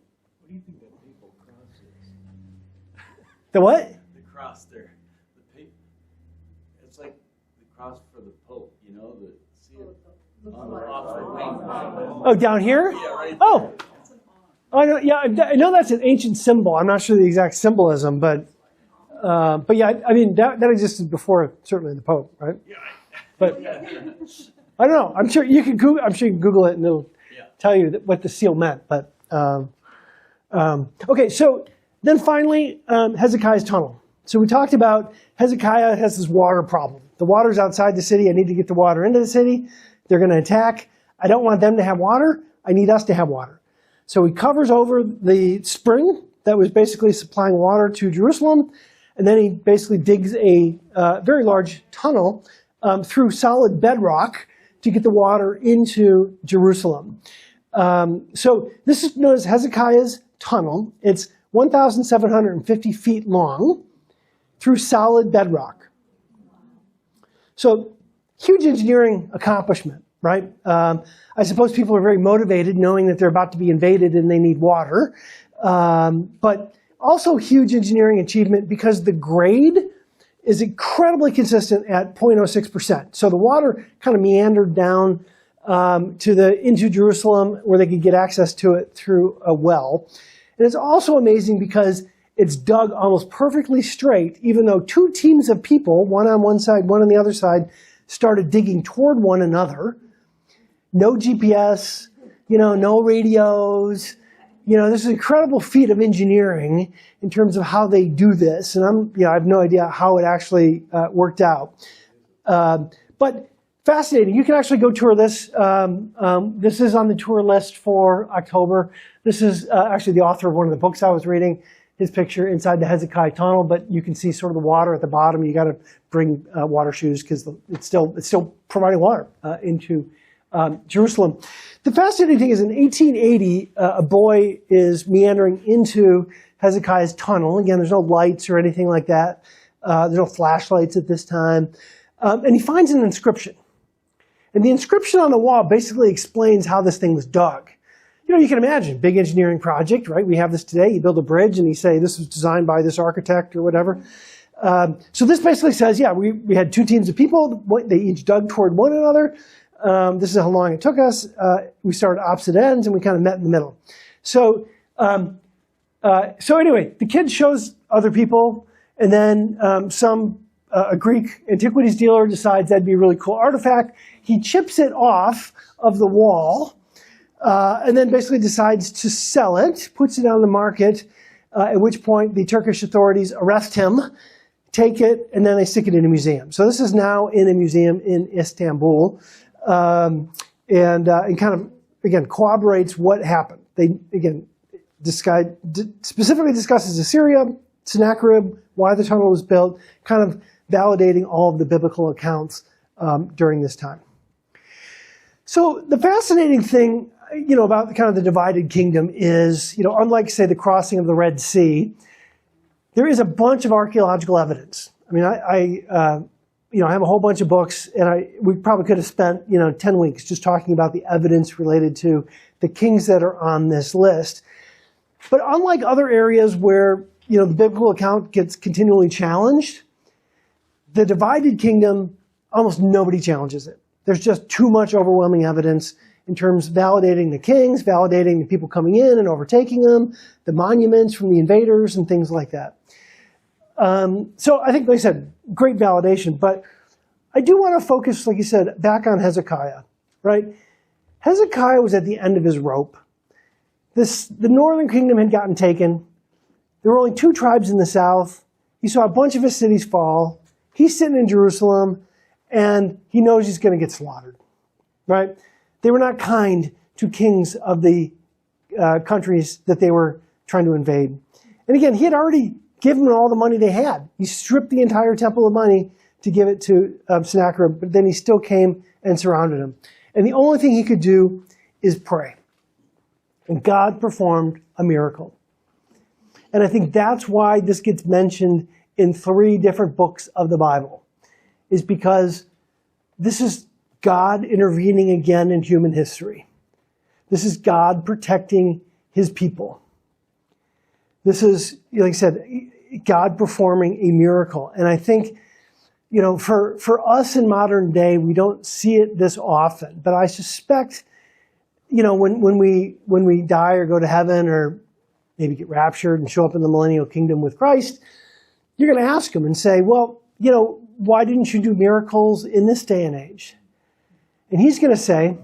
do you think that papal cross is? The what? The cross there. It's like the cross for the Pope, you know, the seal on the off the wing. Oh, down here? Yeah, right. Oh. I know, yeah, I know that's an ancient symbol. I'm not sure the exact symbolism, but yeah, I mean that existed before certainly the Pope, right? Yeah. But I don't know. I'm sure you can Google it and it'll tell you what the seal meant. But okay, so then finally Hezekiah's tunnel. So we talked about Hezekiah has this water problem. The water's outside the city. I need to get the water into the city. They're going to attack. I don't want them to have water. I need us to have water. So he covers over the spring that was basically supplying water to Jerusalem, and then he basically digs a very large tunnel through solid bedrock to get the water into Jerusalem. So this is known as Hezekiah's tunnel. It's 1,750 feet long through solid bedrock. So huge engineering accomplishment, right? I suppose people are very motivated knowing that they're about to be invaded and they need water. But also huge engineering achievement because the grade is incredibly consistent at 0.06%. So the water kind of meandered down into Jerusalem where they could get access to it through a well. And it's also amazing because it's dug almost perfectly straight, even though two teams of people, one on one side, one on the other side, started digging toward one another. No GPS, no radios. This is an incredible feat of engineering in terms of how they do this. And I have no idea how it actually worked out. But fascinating. You can actually go tour this. This is on the tour list for October. This is actually the author of one of the books I was reading, his picture inside the Hezekiah tunnel. But you can see sort of the water at the bottom. You got to bring water shoes because it's still providing water into Jerusalem. The fascinating thing is in 1880, a boy is meandering into Hezekiah's tunnel. Again, there's no lights or anything like that. There's no flashlights at this time. And he finds an inscription. And the inscription on the wall basically explains how this thing was dug. You can imagine, big engineering project, right? We have this today. You build a bridge and you say, this was designed by this architect or whatever. So this basically says, we had two teams of people. They each dug toward one another. This is how long it took us. We started opposite ends and we kind of met in the middle. So anyway, the kid shows other people, and then a Greek antiquities dealer decides that'd be a really cool artifact. He chips it off of the wall, and then basically decides to sell it, puts it on the market, at which point the Turkish authorities arrest him, take it, and then they stick it in a museum. So this is now in a museum in Istanbul. And kind of, again, corroborates what happened. They, again, specifically discusses Assyria, Sennacherib, why the tunnel was built, kind of validating all of the biblical accounts during this time. So the fascinating thing, about kind of the divided kingdom is, unlike, say, the crossing of the Red Sea, there is a bunch of archaeological evidence. I mean, I have a whole bunch of books, and we probably could have spent, 10 weeks just talking about the evidence related to the kings that are on this list. But unlike other areas where, the biblical account gets continually challenged, the divided kingdom, almost nobody challenges it. There's just too much overwhelming evidence in terms of validating the kings, validating the people coming in and overtaking them, the monuments from the invaders and things like that. So I think, like I said, great validation, but I do want to focus, like you said, back on Hezekiah, right? Hezekiah was at the end of his rope. The northern kingdom had gotten taken. There were only two tribes in the south. He saw a bunch of his cities fall. He's sitting in Jerusalem, and he knows he's going to get slaughtered, right? They were not kind to kings of the countries that they were trying to invade. And again, he had already given them all the money they had. He stripped the entire temple of money to give it to Sennacherib, but then he still came and surrounded him. And the only thing he could do is pray. And God performed a miracle. And I think that's why this gets mentioned in 3 different books of the Bible, is because this is God intervening again in human history. This is God protecting his people. This is, like I said, God performing a miracle. And I think, for us in modern day, we don't see it this often. But I suspect, when we die or go to heaven or maybe get raptured and show up in the millennial kingdom with Christ, you're going to ask him and say, well, why didn't you do miracles in this day and age? And he's going to say,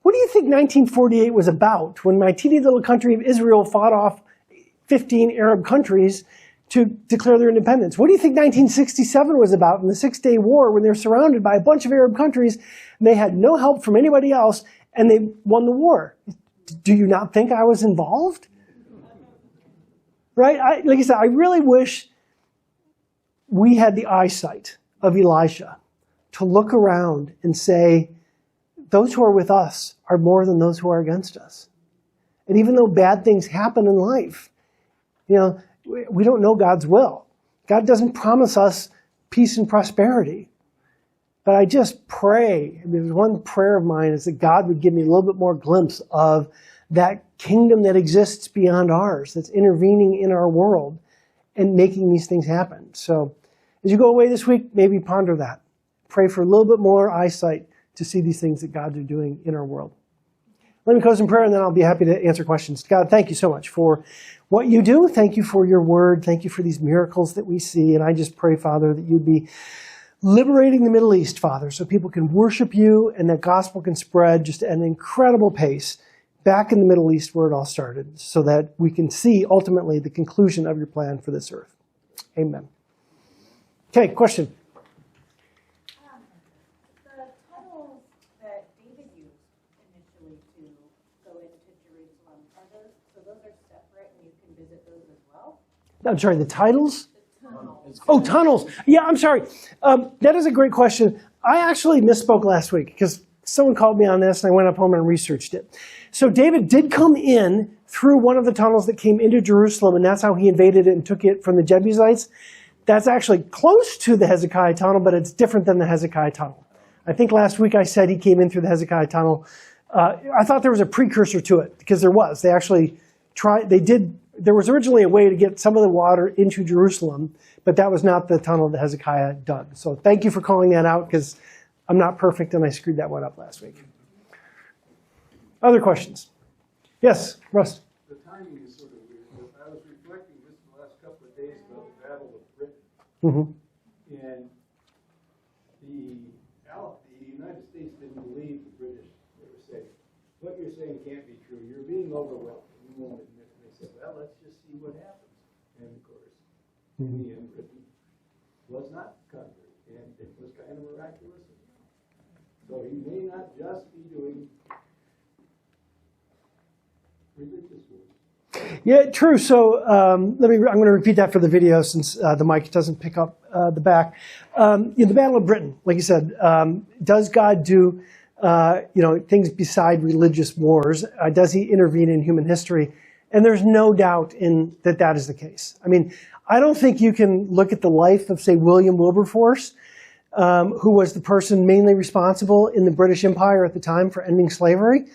what do you think 1948 was about when my teeny little country of Israel fought off 15 Arab countries to declare their independence? What do you think 1967 was about in the 6-Day War when they were surrounded by a bunch of Arab countries and they had no help from anybody else and they won the war? Do you not think I was involved? Right? Like I said, I really wish we had the eyesight of Elisha to look around and say, those who are with us are more than those who are against us. And even though bad things happen in life, we don't know God's will. God doesn't promise us peace and prosperity. But I just pray, one prayer of mine is that God would give me a little bit more glimpse of that kingdom that exists beyond ours, that's intervening in our world and making these things happen. So as you go away this week, maybe ponder that. Pray for a little bit more eyesight to see these things that God is doing in our world. Let me close in prayer, and then I'll be happy to answer questions. God, thank you so much for what you do. Thank you for your word. Thank you for these miracles that we see. And I just pray, Father, that you'd be liberating the Middle East, Father, so people can worship you and that gospel can spread just at an incredible pace back in the Middle East where it all started, so that we can see ultimately the conclusion of your plan for this earth. Amen. Okay, question. The tunnels that David used initially to go into Jerusalem, those are separate and you can visit those as well? I'm sorry, the titles? The tunnels. Oh, tunnels. Yeah, I'm sorry. That is a great question. I actually misspoke last week because someone called me on this and I went up home and researched it. So David did come in through one of the tunnels that came into Jerusalem, and that's how he invaded it and took it from the Jebusites. That's actually close to the Hezekiah tunnel, but it's different than the Hezekiah tunnel. I think last week I said he came in through the Hezekiah tunnel. I thought there was a precursor to it, because there was. They actually there was originally a way to get some of the water into Jerusalem, but that was not the tunnel that Hezekiah dug. So thank you for calling that out, because I'm not perfect and I screwed that one up last week. Other questions? Yes, Russ. The timing is sort of weird. I was reflecting just the last couple of days about the Battle of Britain. Mm-hmm. And the United States didn't believe the British. They were saying, what you're saying can't be true. You're being overwhelmed. You won't admit it. They said, well, let's just see what happens. And of course, in the end, Britain was not conquered. And it was kind of miraculous. So he may not just be doing religious work. Yeah, true. So I'm going to repeat that for the video since the mic doesn't pick up the back. In the Battle of Britain, like you said, does God do things beside religious wars? Does he intervene in human history? And there's no doubt that is the case. I mean, I don't think you can look at the life of, say, William Wilberforce, who was the person mainly responsible in the British Empire at the time for ending slavery.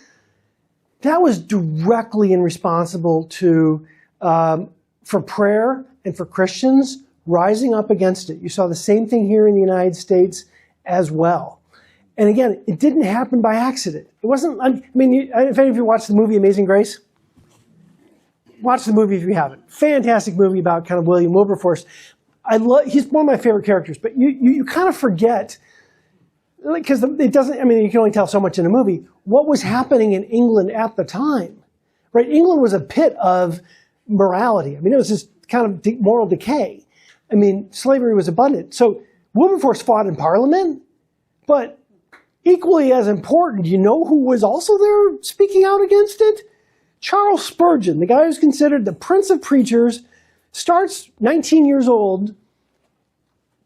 That was directly and responsible for prayer and for Christians rising up against it. You saw the same thing here in the United States as well. And again, it didn't happen by accident. It wasn't, if any of you watched the movie Amazing Grace, watch the movie if you haven't. Fantastic movie about kind of William Wilberforce. He's one of my favorite characters, but you kind of forget, because it doesn't, you can only tell so much in a movie, what was happening in England at the time, right? England was a pit of morality. It was just kind of moral decay. Slavery was abundant. So Wilberforce fought in Parliament, but equally as important, you know who was also there speaking out against it? Charles Spurgeon, the guy who's considered the prince of preachers, starts 19 years old,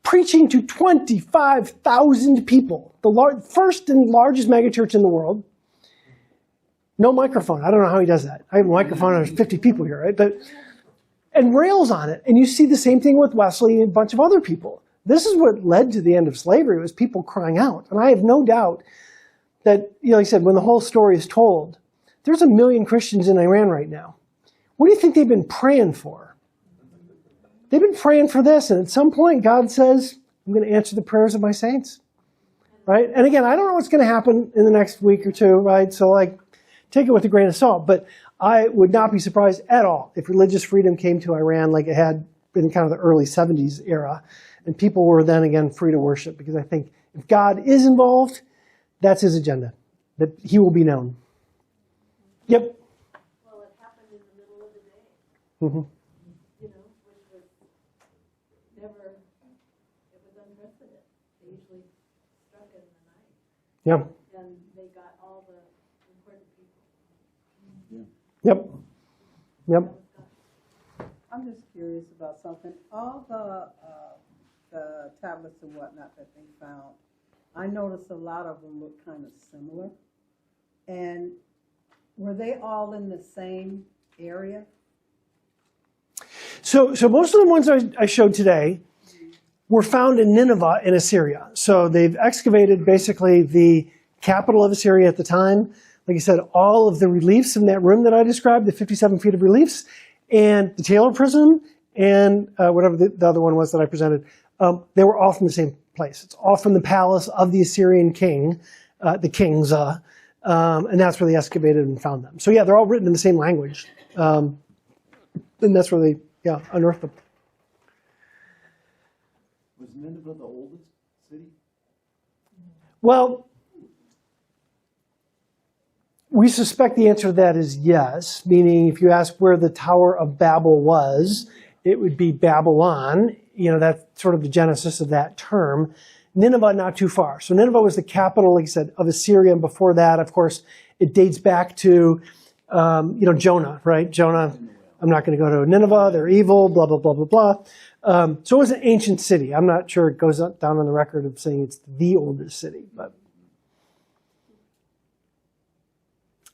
preaching to 25,000 people, the first and largest megachurch in the world. No microphone. I don't know how he does that. I have a microphone and there's 50 people here, right? And rails on it. And you see the same thing with Wesley and a bunch of other people. This is what led to the end of slavery, was people crying out. And I have no doubt that, you know, he said, when the whole story is told, there's 1 million Christians in Iran right now. What do you think they've been praying for? They've been praying for this, and at some point God says, I'm going to answer the prayers of my saints. Right? And again, I don't know what's going to happen in the next week or two, right? So like, take it with a grain of salt. But I would not be surprised at all if religious freedom came to Iran like it had in kind of the early 70s era, and people were then again free to worship, because I think if God is involved, that's his agenda, that he will be known. Yep. Well, it happened in the middle of the day, Mm-hmm. you know, which was never, it was unprecedented. They usually struck it in the night, Yeah. and they got all the important people. Yep. Yep. I'm just curious about something. All the tablets and whatnot that they found, I noticed a lot of them look kind of similar. And were they all in the same area? So most of the ones I showed today were found in Nineveh in Assyria. So they've excavated basically the capital of Assyria at the time. Like I said, all of the reliefs in that room that I described, the 57 feet of reliefs, and the Taylor Prism, and whatever the other one was that I presented, they were all from the same place. It's all from the palace of the Assyrian king, the kings, and that's where they excavated and found them. So yeah, they're all written in the same language. And that's where they unearthed them. Was Nineveh the oldest city? Well, we suspect the answer to that is yes, meaning if you ask where the Tower of Babel was, it would be Babylon. You know, that's sort of the genesis of that term. Nineveh, not too far. So Nineveh was the capital, like I said, of Assyria. And before that, of course, it dates back to, Jonah, right? Jonah, I'm not going to go to Nineveh. They're evil, blah, blah, blah, blah, blah. So it was an ancient city. I'm not sure it goes down on the record of saying it's the oldest city, but.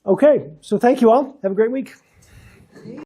Okay, so thank you all. Have a great week.